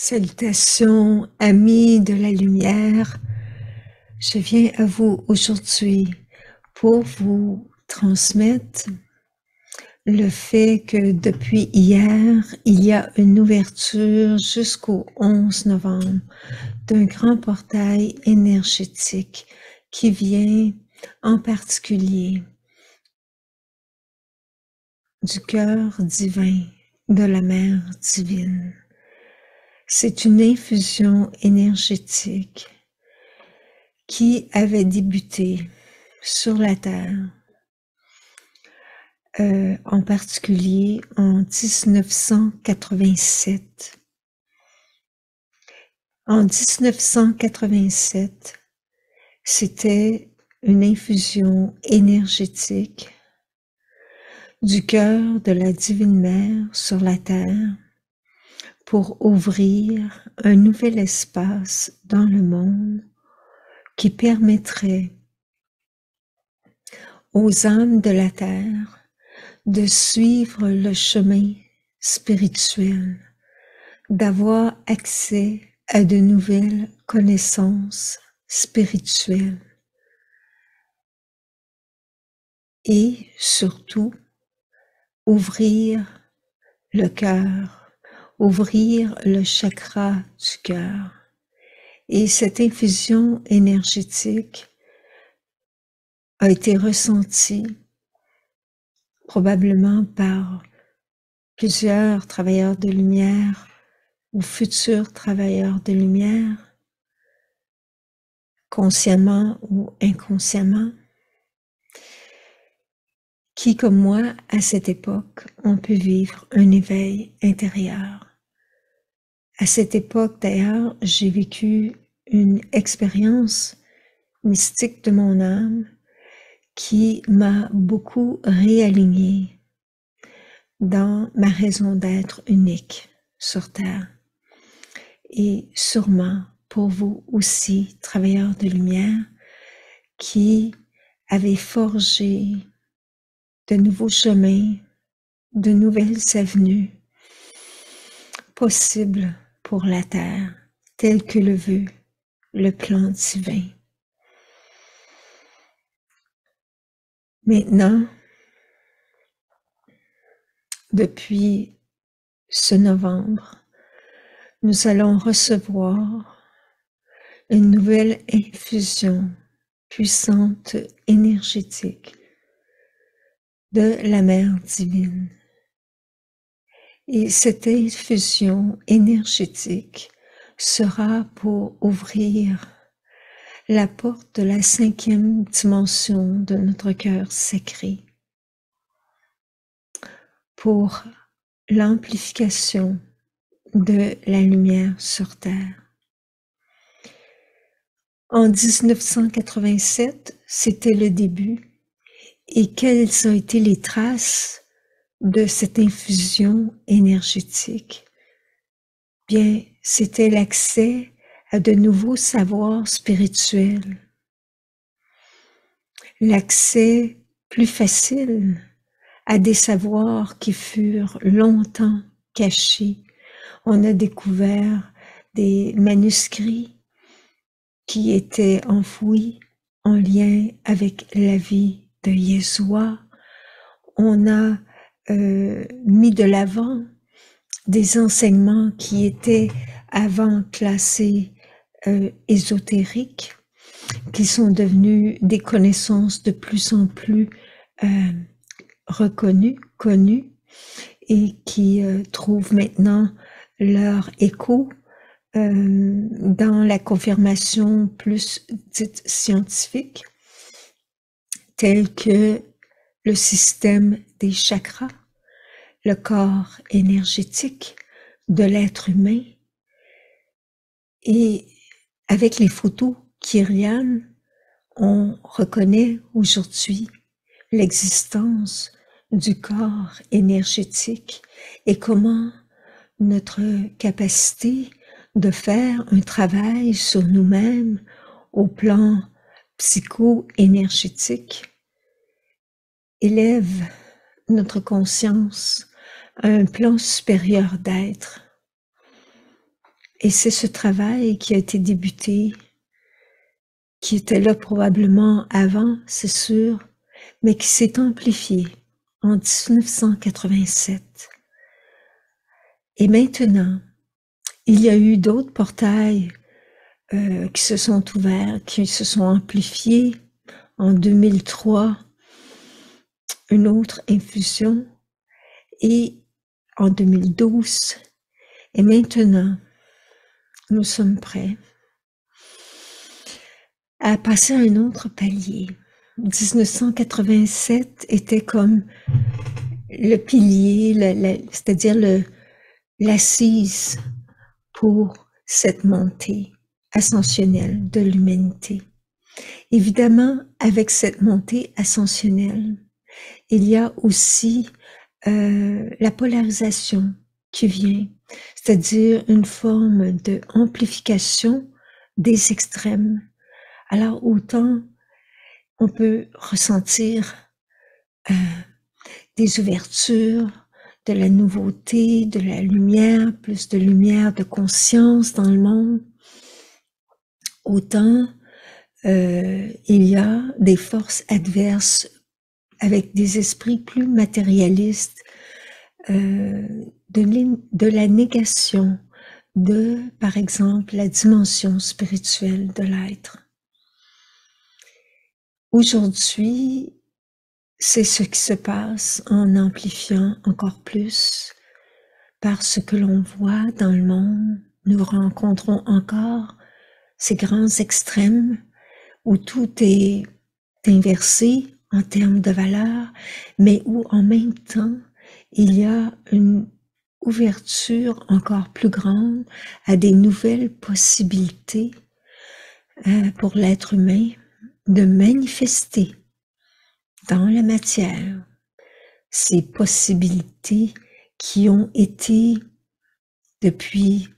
Salutations, amis de la lumière. Je viens à vous aujourd'hui pour vous transmettre le fait que depuis hier, il y a une ouverture jusqu'au 11 novembre d'un grand portail énergétique qui vient en particulier du cœur divin de la Mère divine. C'est une infusion énergétique qui avait débuté sur la Terre, en particulier en 1987. En 1987, c'était une infusion énergétique du cœur de la Divine Mère sur la Terre pour ouvrir un nouvel espace dans le monde qui permettrait aux âmes de la Terre de suivre le chemin spirituel, d'avoir accès à de nouvelles connaissances spirituelles et surtout ouvrir le cœur, ouvrir le chakra du cœur. Et cette infusion énergétique a été ressentie probablement par plusieurs travailleurs de lumière ou futurs travailleurs de lumière, consciemment ou inconsciemment, qui, comme moi, à cette époque, ont pu vivre un éveil intérieur. À cette époque, d'ailleurs, j'ai vécu une expérience mystique de mon âme qui m'a beaucoup réalignée dans ma raison d'être unique sur Terre. Et sûrement pour vous aussi, travailleurs de lumière, qui avez forgé de nouveaux chemins, de nouvelles avenues possibles pour la Terre, telles que le veut le plan divin. Maintenant, depuis ce novembre, nous allons recevoir une nouvelle infusion puissante, énergétique de la Mère divine. Et cette infusion énergétique sera pour ouvrir la porte de la 5e dimension de notre cœur sacré, pour l'amplification de la lumière sur Terre. En 1987, c'était le début. Et quelles ont été les traces de cette infusion énergétique? Bien, c'était l'accès à de nouveaux savoirs spirituels, l'accès plus facile à des savoirs qui furent longtemps cachés. On a découvert des manuscrits qui étaient enfouis en lien avec la vie de Yeshua. On a mis de l'avant des enseignements qui étaient avant classés ésotériques, qui sont devenus des connaissances de plus en plus reconnues, connues, et qui trouvent maintenant leur écho dans la confirmation plus dite scientifique, telle que le système des chakras, le corps énergétique de l'être humain. Et avec les photos Kirlian, on reconnaît aujourd'hui l'existence du corps énergétique et comment notre capacité de faire un travail sur nous-mêmes au plan psycho-énergétique élève notre conscience à un plan supérieur d'être. Et c'est ce travail qui a été débuté, qui était là probablement avant, c'est sûr, mais qui s'est amplifié en 1987. Et maintenant, il y a eu d'autres portails qui se sont ouverts, qui se sont amplifiés. En 2003, une autre infusion, et en 2012, et maintenant, nous sommes prêts à passer à un autre palier. 1987 était comme le pilier, c'est-à-dire l'assise pour cette montée ascensionnelle de l'humanité. Évidemment, avec cette montée ascensionnelle, il y a aussi la polarisation qui vient, c'est-à-dire une forme de amplification des extrêmes. Alors autant on peut ressentir des ouvertures, de la nouveauté, de la lumière, plus de lumière, de conscience dans le monde, autant il y a des forces adverses avec des esprits plus matérialistes, de la négation de, par exemple, la dimension spirituelle de l'être. Aujourd'hui, c'est ce qui se passe en amplifiant encore plus par ce que l'on voit dans le monde. Nous rencontrons encore ces grands extrêmes où tout est inversé en termes de valeur, mais où en même temps, il y a une ouverture encore plus grande à des nouvelles possibilités pour l'être humain de manifester dans la matière ces possibilités qui ont été depuis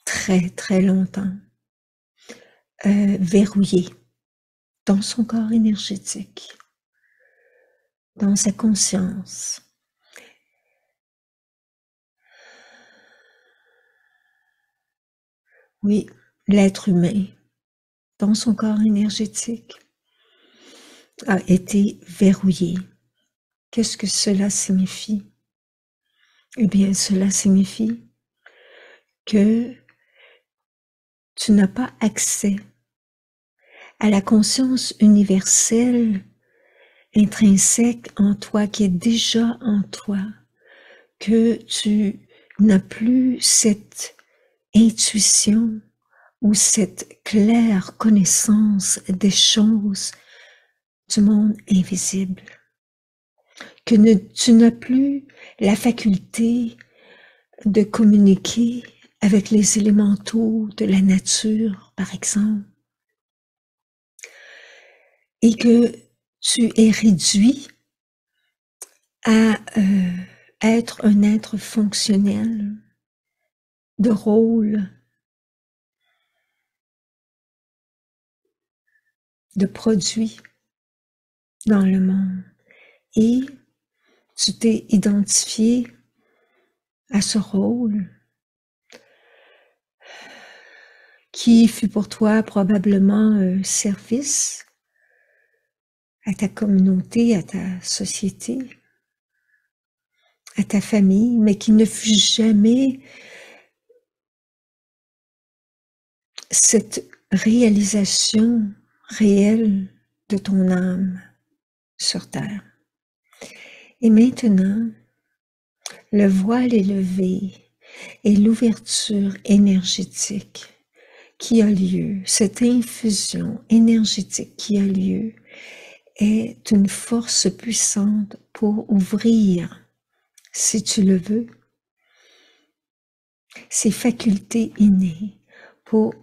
très très longtemps verrouillées dans son corps énergétique, dans sa conscience. Oui, l'être humain, dans son corps énergétique, a été verrouillé. Qu'est-ce que cela signifie? Eh bien, cela signifie que tu n'as pas accès à la conscience universelle intrinsèque en toi, qui est déjà en toi, que tu n'as plus cette intuition ou cette claire connaissance des choses du monde invisible, que tu n'as plus la faculté de communiquer avec les élémentaux de la nature, par exemple, et que tu es réduit à être un être fonctionnel, de rôle, de produit dans le monde. Et tu t'es identifié à ce rôle qui fut pour toi probablement un service à ta communauté, à ta société, à ta famille, mais qui ne fut jamais cette réalisation réelle de ton âme sur terre. Et maintenant, le voile est levé et l'ouverture énergétique qui a lieu, cette infusion énergétique qui a lieu, est une force puissante pour ouvrir, si tu le veux, ces facultés innées, pour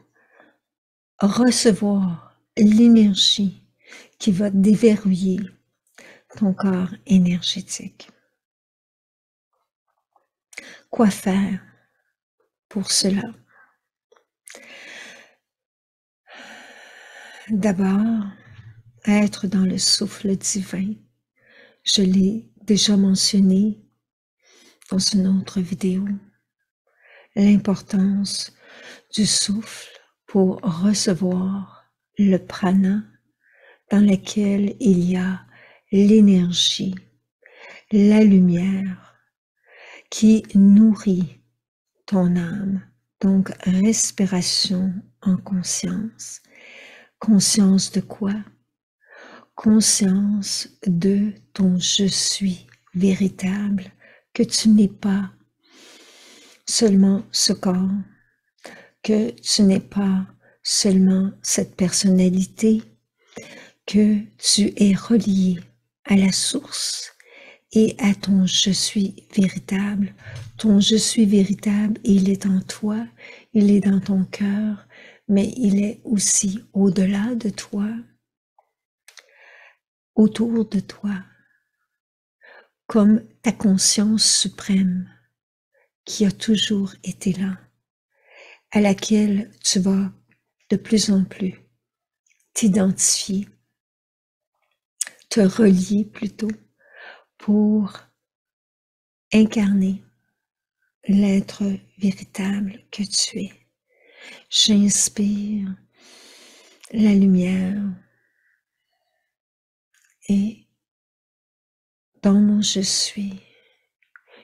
recevoir l'énergie qui va déverrouiller ton corps énergétique. Quoi faire pour cela? D'abord, être dans le souffle divin. Je l'ai déjà mentionné dans une autre vidéo. L'importance du souffle pour recevoir le prana dans lequel il y a l'énergie, la lumière qui nourrit ton âme. Donc, respiration en conscience. Conscience de quoi? Conscience de ton je suis véritable, que tu n'es pas seulement ce corps, que tu n'es pas seulement cette personnalité, que tu es relié à la source et à ton je suis véritable. Ton je suis véritable, il est en toi, il est dans ton cœur, mais il est aussi au-delà de toi, autour de toi, comme ta conscience suprême qui a toujours été là, à laquelle tu vas de plus en plus t'identifier, te relier plutôt pour incarner l'être véritable que tu es. J'inspire la lumière et dans mon je suis,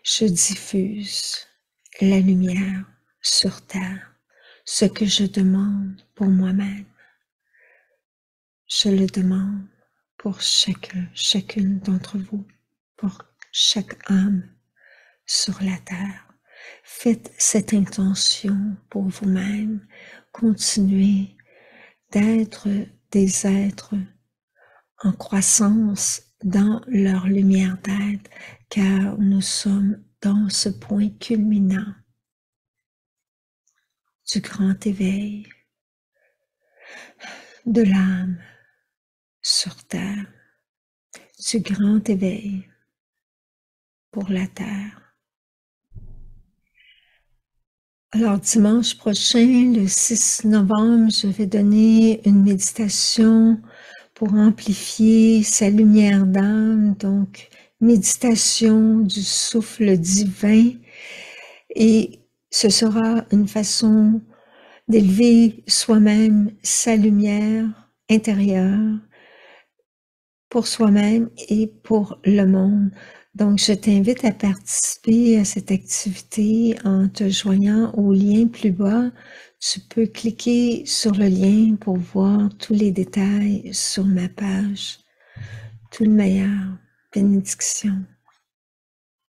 je diffuse la lumière sur terre, ce que je demande pour moi-même. Je le demande pour chacune d'entre vous, pour chaque âme sur la terre. Faites cette intention pour vous-même. Continuez d'être des êtres en croissance dans leur lumière d'être, car nous sommes dans ce point culminant du grand éveil de l'âme sur terre, du grand éveil pour la terre. Alors, dimanche prochain, le 6 novembre, je vais donner une méditation pour amplifier sa lumière d'âme, donc méditation du souffle divin, et ce sera une façon d'élever soi-même sa lumière intérieure pour soi-même et pour le monde. Donc, je t'invite à participer à cette activité en te joignant au lien plus bas. Tu peux cliquer sur le lien pour voir tous les détails sur ma page. Tout le meilleur. Bénédiction.